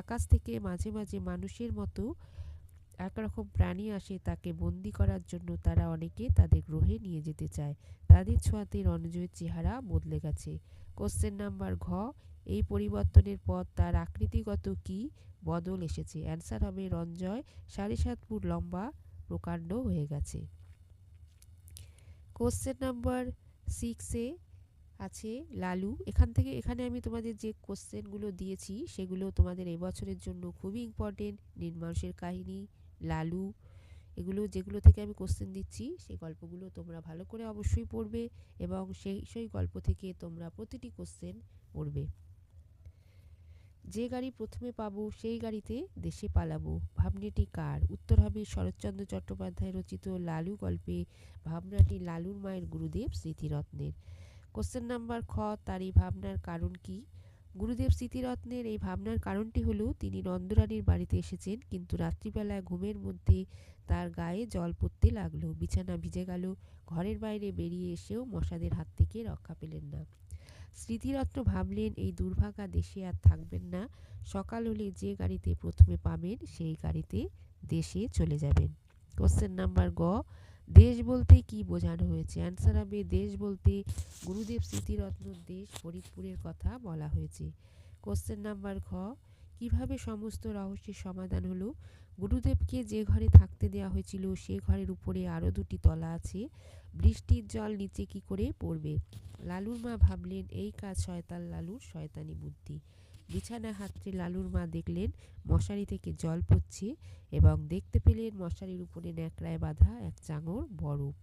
আকাশ থেকে মাঝে মাঝে মানুষের মতো একরকম প্রাণী আসে তাকে বন্দি করার জন্য। তারা অনেকে তাদের গ্রহে নিয়ে যেতে চায়। তাদের ছোঁয়াতে রণজয়ের চেহারা বদলে গেছে। কোশ্চেন নাম্বার ঘ, এই পরিবর্তনের পর তার আকৃতিগত কি বদল এসেছে? অ্যান্সার হবে রণজয় 7.5 ফুট লম্বা প্রকাণ্ড হয়ে গেছে। কোশ্চেন নাম্বার 6-এ আছে লালু। এখানে আমি তোমাদের যে কোশ্চেনগুলো দিয়েছি সেগুলো তোমাদের এবছরের জন্য খুবই ইম্পর্টেন্ট। নীল মানুষের কাহিনী, লালু, এগুলো যেগুলো থেকে আমি কোশ্চেন দিচ্ছি সেই গল্পগুলো তোমরা ভালো করে অবশ্যই পড়বে এবং সেই গল্প থেকে তোমরা প্রতিটি কোশ্চেন পড়বে। যে গাড়ি প্রথমে পাবো সেই গাড়িতে দেশে পালাবো, ভাবনাটি কার? উত্তর হবে শরৎচন্দ্র চট্টোপাধ্যায় রচিত লালু গল্পে ভাবনাটি লালুর মায়ের গুরুদেব স্মৃতিরত্নের। কোশ্চেন নাম্বার খ, তার এই ভাবনার কারণ কি? গুরুদেব স্মৃতিরত্নের এই ভাবনার কারণটি হলো তিনি নন্দরানীর বাড়িতে এসেছেন, কিন্তু রাত্রিবেলায় ঘুমের মধ্যে তার গায়ে জল পড়তে লাগলো, বিছানা ভিজে গেল, ঘরের বাইরে বেরিয়ে এসেও মশাদের হাত থেকে রক্ষা পেলেন না। স্মৃতিরত্ন ভাবলেন এই দুর্ভাগা দেশে আর থাকবেন না, সকাল হলে যে গাড়িতে প্রথমে পাবেন সেই গাড়িতে দেশে চলে যাবেন। কোশ্চেন নাম্বার গ, দেশ বলতে কি বোঝানো হয়েছে? অ্যান্সার হবে দেশ বলতে গুরুদেব স্মৃতিরত্নর দেশ ফরিদপুরের কথা বলা হয়েছে। কোশ্চেন নাম্বার ঘ, কিভাবে সমস্ত রহস্যের সমাধান হলো? গুরুদেবকে যে ঘরে থাকতে দেওয়া হয়েছিল সে ঘরের উপরে আরও দুটি তলা আছে, বৃষ্টির জল নিচে কি করে পড়বে? লালুর মা ভাবলেন এই কাজ শয়তান লালুর শয়তানি বুদ্ধি। বিছানা হাতড়ে লালুর মা দেখলেন মশারি থেকে জল পড়ছে এবং দেখতে পেলেন মশারির উপরে ন্যাকড়ায় বাঁধা এক চাঙড় বরফ।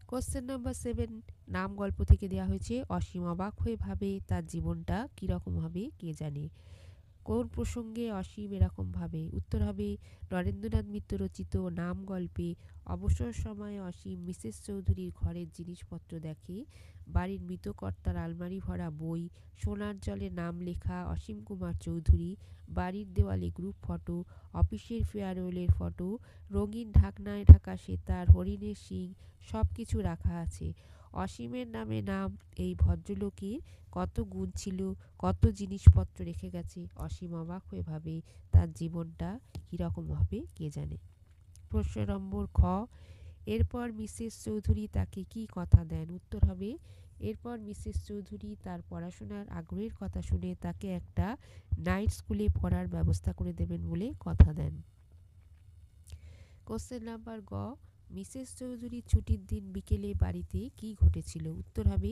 কোশ্চেন নাম্বার 7 নাম গল্প থেকে দেওয়া হয়েছে। অসীম অবাক হয়ে ভাবে তার জীবনটা কীরকম হবে কে জানে। কোন প্রসঙ্গে অসীম এরকম ভাবে? উত্তর হবে নরেন্দ্রনাথ মিত্র রচিত নাম গল্পে অবসর সময়ে অসীম মিসেস চৌধুরীর ঘরের জিনিসপত্র দেখে, বাড়ির মৃতকর্তার আলমারি ভরা বই, সোনার জলে নাম লেখা অসীম কুমার চৌধুরী, বাড়ির দেওয়ালে গ্রুপ ফটো, অফিসের ফেয়ারওয়েলের ফটো, রঙিন ঢাকনায় ঢাকা সেতার, হরিণের শিং, সব কিছু রাখা আছে। অসীমের নামে নাম এই ভদ্রলোকের কত গুণ ছিল, কত জিনিসপত্র রেখে গেছে। অসীম অবাক হয়ে ভাবে তার জীবনটা কীরকম হবে কে জানে। প্রশ্ন নম্বর খ, এরপর মিসেস চৌধুরী তাকে কি কথা দেন? উত্তর হবে এরপর মিসেস চৌধুরী তার পড়াশোনার আগ্রহের কথা শুনে তাকে একটা নাইট স্কুলে পড়ার ব্যবস্থা করে দেবেন বলে কথা দেন। কোশ্চেন নাম্বার গ, মিসেস চৌধুরীর ছুটির দিন বিকেলে বাড়িতে কি ঘটেছিল? উত্তর হবে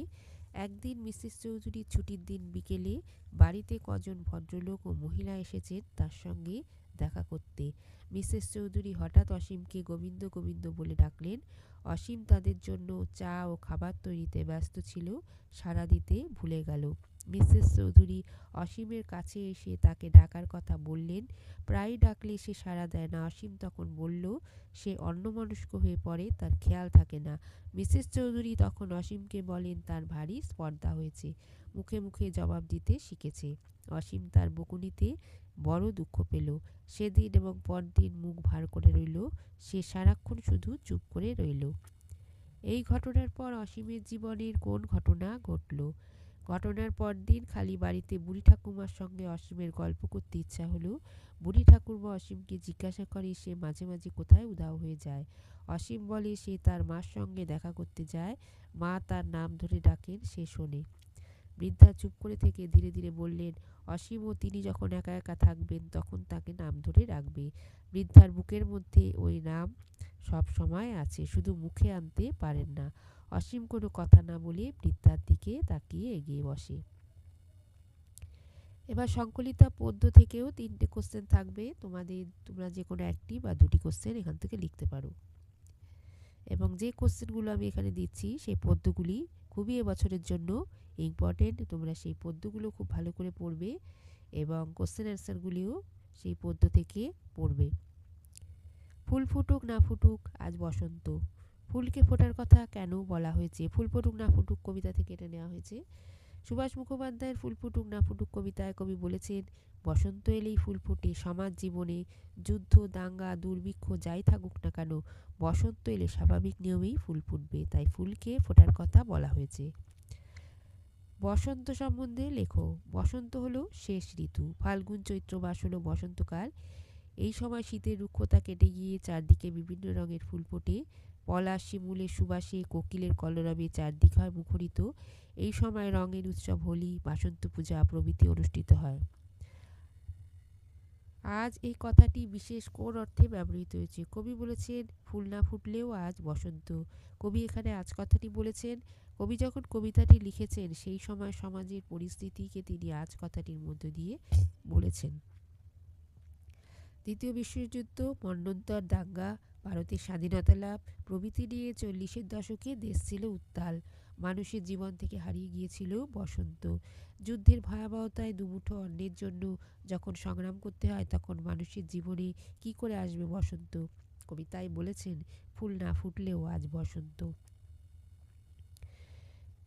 একদিন মিসেস চৌধুরীর ছুটির দিন বিকেলে বাড়িতে কজন ভদ্রলোক ও মহিলা এসেছেন তার সঙ্গে দেখা করতে। মিসেস চৌধুরী হঠাৎ অসীমকে গোবিন্দ গোবিন্দ বলে ডাকলেন। অসীম তাদের জন্য চা ও খাবার তৈরিতে ব্যস্ত ছিল, সাড়া দিতে ভুলে গেল। মিসেস চৌধুরী অসীমের কাছে এসে তাকে ডাকার কথা বললেন। প্রায় ডাকলে সে সাড়া দেয় না। অসীম তখন বলল সে অন্যমনস্ক হয়ে পড়ে, তার খেয়াল থাকে না। মিসেস চৌধুরী তখন অসীমকে বলেন তার ভারী স্পর্ধা হয়েছে, মুখে মুখে জবাব দিতে শিখেছে। অসীম তার বকুনিতে বড় দুঃখ পেল। সেদিন এবং পরদিন মুখ ভার করে রইল, সে সারাক্ষণ শুধু চুপ করে রইল। এই ঘটনার পর অসীমের জীবনের কোন ঘটনা ঘটল? ঘটনার পরদিন খালি বাড়িতে বুড়ি ঠাকুমার সঙ্গে অসীমের গল্প করতে ইচ্ছা হলো। বুড়ি ঠাকুরমা অসীমকে জিজ্ঞাসা করে সে মাঝে মাঝে কোথায় উধাও হয়ে যায়। অসীম বলে সে তার মার সঙ্গে দেখা করতে যায়, মা তার নাম ধরে ডাকেন সে শোনে। বৃদ্ধা চুপ করে থেকে ধীরে ধীরে বললেন অসীম ও তিনি যখন একা একা থাকবেন তখন তাকে নাম ধরে রাখবে। বৃদ্ধার বুকের মধ্যে ওই নাম সব সময় আছে, শুধু মুখে আনতে পারেন না। অসীম কোনো কথা না বলে বৃদ্ধার দিকে তাকিয়ে এগিয়ে বসে। এবার সংকলিতা পদ্য থেকেও 3টে কোশ্চেন থাকবে, তোমরা যে কোনো একটি বা দুটি কোশ্চেন এখান থেকে লিখতে পারো। এবং যে কোশ্চেনগুলো আমি এখানে দিচ্ছি সেই পদ্যগুলি খুবই এবছরের জন্য ইম্পর্টেন্ট। তোমরা সেই পদ্যগুলো খুব ভালো করে পড়বে এবং কোশ্চেন অ্যান্সারগুলিও সেই পদ্য থেকে পড়বে। ফুল ফুটুক না ফুটুক আজ বসন্ত। ফুলকে ফোটার কথা কেন বলা হয়েছে? ফুল ফুটুক না ফুটুক কবিতা থেকে এটা নেওয়া হয়েছে। সুভাষ মুখোপাধ্যায়ের ফুল ফুটুক না ফুটুক কবিতায় কবি বলেছেন বসন্ত এলেই ফুল ফোটে, সমাজ জীবনে যুদ্ধ দাঙ্গা দুর্ভিক্ষ যাই থাকুক না কেন বসন্ত এলে স্বাভাবিক নিয়মেই ফুল ফুটবে, তাই ফুলকে ফোটার কথা বলা হয়েছে। বসন্ত সম্বন্ধে লেখো। বসন্ত হলো শেষ ঋতু, ফাল্গুন চৈত্র মাস হলো বসন্তকাল। এই সময় শীতের রুক্ষতা কেটে গিয়ে চারদিকে বিভিন্ন রঙের ফুল ফোটে। পলাশ শিমুলের সুবাসে কোকিলের কলরবে চারদিক হয় মুখরিত। এই সময় রঙের উৎসব হোলি, বাসন্ত পূজা প্রভৃতি অনুষ্ঠিত হয়। আজ এই কথাটি বিশেষ কোন অর্থে ব্যবহৃত হয়েছে? কবি বলেছেন ফুল না ফুটলেও আজ বসন্ত। কবি এখানে আজ কথাটি বলেছেন। কবি যখন কবিতাটি লিখেছেন সেই সময় সমাজের পরিস্থিতিকে তিনি আজ কথাটির মধ্য দিয়ে বলেছেন। দ্বিতীয় বিশ্বযুদ্ধ, মন্বন্তর দাঙ্গা, ভারতের স্বাধীনতা লাভ প্রভৃতি নিয়ে 40-এর দশকে দেশ ছিল উত্তাল। মানুষের জীবন থেকে হারিয়ে গিয়েছিল বসন্ত। যুদ্ধের ভয়াবহতায় দুমুঠো অন্নের জন্য যখন সংগ্রাম করতে হয় তখন মানুষের জীবনে কি করে আসবে বসন্ত? কবিতায় বলেছেন ফুল না ফুটলেও আজ বসন্ত।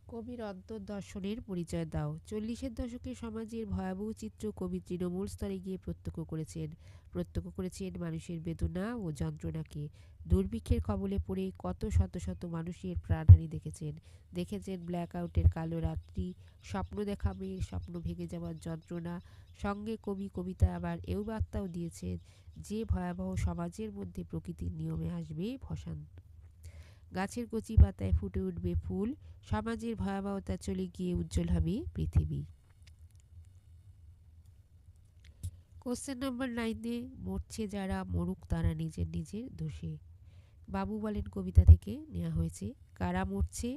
কবির অন্তর্দর্শনের পরিচয় দাও। 40-এর দশকে সমাজের ভয়াবহ চিত্র কবি তৃণমূল স্তরে গিয়ে প্রত্যক্ষ করেছেন মানুষের বেদনা ও যন্ত্রণাকে। দুর্ভিক্ষের কবলে পড়ে কত শত শত মানুষের প্রাণহানি দেখেছেন ব্ল্যাক আউটের কালো রাত্রি, স্বপ্ন দেখা মেয়ের স্বপ্ন ভেঙে যাওয়ার যন্ত্রণা। সঙ্গে কবি কবিতায় আবার এও বার্তাও দিয়েছেন যে ভয়াবহ সমাজের মধ্যে প্রকৃতির নিয়মে আসবে বসন্ত, গাছের কচি পাতায় ফুটে উঠবে ফুল, সমাজের ভয়াবহতা চলে গিয়ে উজ্জ্বল হবে পৃথিবী। কোশ্চেন নাম্বার 9-এ মরছে যারা মরুক তারা নিজের নিজের দোষে। বাবু বলেন কবিতা থেকে নেওয়া হয়েছে। কারা মরছে?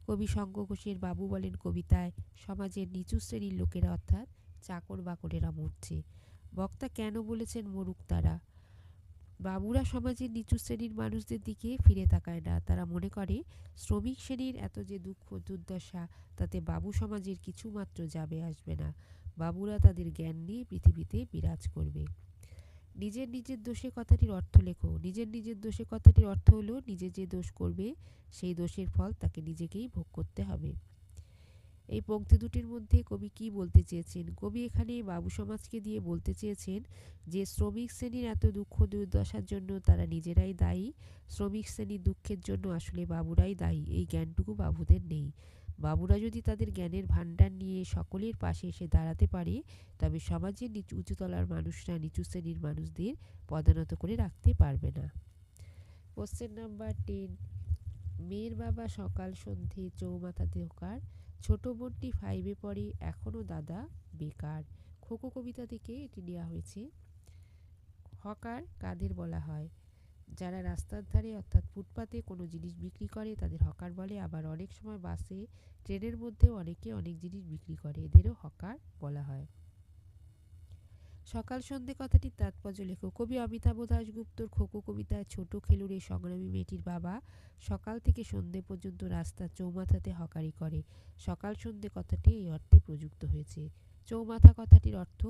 কবি শঙ্খ ঘোষের বাবু বলেন কবিতায় সমাজের নিচু শ্রেণীর লোকেরা অর্থাৎ চাকর বাকরেরা মরছে। বক্তা কেন বলেছেন মরুক তারা? বাবুরা সমাজের নিচু শ্রেণীর মানুষদের দিকে ফিরে তাকায় না। তারা মনে করে শ্রমিক শ্রেণীর এত যে দুঃখ দুর্দশা তাতে বাবু সমাজের কিছুমাত্র যাবে আসবে না। বাবুরা তাদের জ্ঞান নিয়ে পৃথিবীতে বিরাজ করবে। নিজের নিজের দোষে কথাটির অর্থ লেখো। নিজের নিজের দোষে কথাটির অর্থ হলো নিজে যে দোষ করবে সেই দোষের ফল তাকে নিজেকেই ভোগ করতে হবে। এই পংক্তি দুটির মধ্যে কবি কি বলতে চেয়েছেন? কবি এখানে বাবু সমাজকে দিয়ে বলতে চেয়েছেন যে শ্রমিক শ্রেণীর এত দুঃখ দুর্দশার জন্য তারা নিজেরাই দায়ী। শ্রমিক শ্রেণীর দুঃখের জন্য আসলে বাবুরাই দায়ী, এই জ্ঞানটুকু বাবুদের নেই। বাবুরা যদি তাদের জ্ঞানের ভাণ্ডার নিয়ে সকলের পাশে এসে দাঁড়াতে পারে তবে সমাজের উঁচুতলার মানুষরা নিচু শ্রেণীর মানুষদের পদানত করে রাখতে পারবে না। কোশ্চেন নাম্বার 10, মেয়ের বাবা সকাল সন্ধে চৌমাথাতে হোকার, ছোট বোনটি 5-এ পড়ে এখনও দাদা বেকার। খোকো কবিতা থেকে এটি নেওয়া হয়েছে। হকার কাদের বলা হয়? যারা রাস্তার ধারে অর্থাৎ ফুটপাতে কোনো জিনিস বিক্রি করে তাদের হকার বলে। আবার অনেক সময় বাসে ট্রেনের মধ্যেও অনেকে অনেক জিনিস বিক্রি করে, এদেরও হকার বলা হয়। সকাল সন্ধে কথাটির তাৎপর্য লেখো। কবি অমিতাভ দাশগুপ্তর খোকো কবিতায় ছোট খেলুড়ে সংগ্রামী মেয়েটির বাবা সকাল থেকে সন্ধে পর্যন্ত রাস্তার চৌমাথাতে হকারি করে। সকাল সন্ধে কথাটি এই অর্থে প্রযুক্ত হয়েছে। চৌমাথা কথাটির অর্থ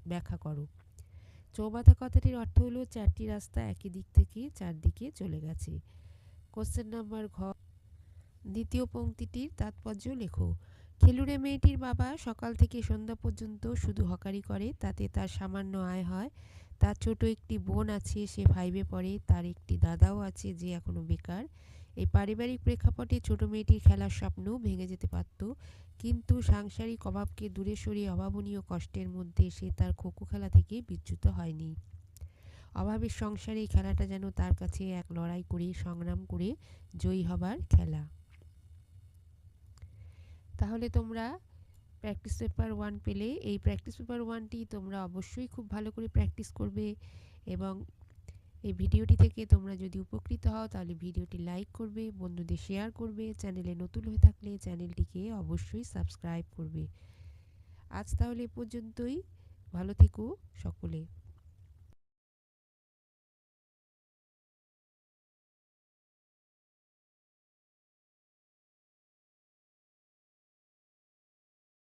ব্যাখ্যা করো। চৌমাথা কথাটির অর্থ হলো চারটি রাস্তা একই দিক থেকে চারদিকে চলে গেছে। কোশ্চেন নাম্বার ঘ, দ্বিতীয় পংক্তিটির তাৎপর্য লেখো। খেলুড়ে মেয়েটির বাবা সকাল থেকে সন্ধ্যা পর্যন্ত শুধু হকারি করে, তাতে তার সামান্য আয় হয়। তার ছোট একটি বোন আছে, সে 5-এ পড়ে। তার একটি দাদাও আছে যে এখনও বেকার। এই পারিবারিক প্রেক্ষাপটে ছোট মেয়েটির খেলার স্বপ্ন ভেঙে যেতে পারত, কিন্তু সাংসারিক অভাবকে দূরে সরিয়ে অভাবনীয় কষ্টের মধ্যে সে তার খোখো খেলা থেকে বিচ্যুত হয়নি। অভাবের সংসারে এই খেলাটা যেন তার কাছে এক লড়াই করে সংগ্রাম করে জয়ী হবার খেলা। তাহলে তোমরা প্র্যাকটিস পেপার 1 পেলে। এই প্র্যাকটিস পেপার 1টি তোমরা অবশ্যই খুব ভালো করে প্র্যাকটিস করবে এবং এই ভিডিওটি থেকে তোমরা যদি উপকৃত হও তাহলে ভিডিওটি লাইক করবে, বন্ধুদের শেয়ার করবে, চ্যানেলে নতুন হয়ে থাকলে চ্যানেলটিকে অবশ্যই সাবস্ক্রাইব করবে। আজ তাহলে এ পর্যন্তই। ভালো থেকো সকলে।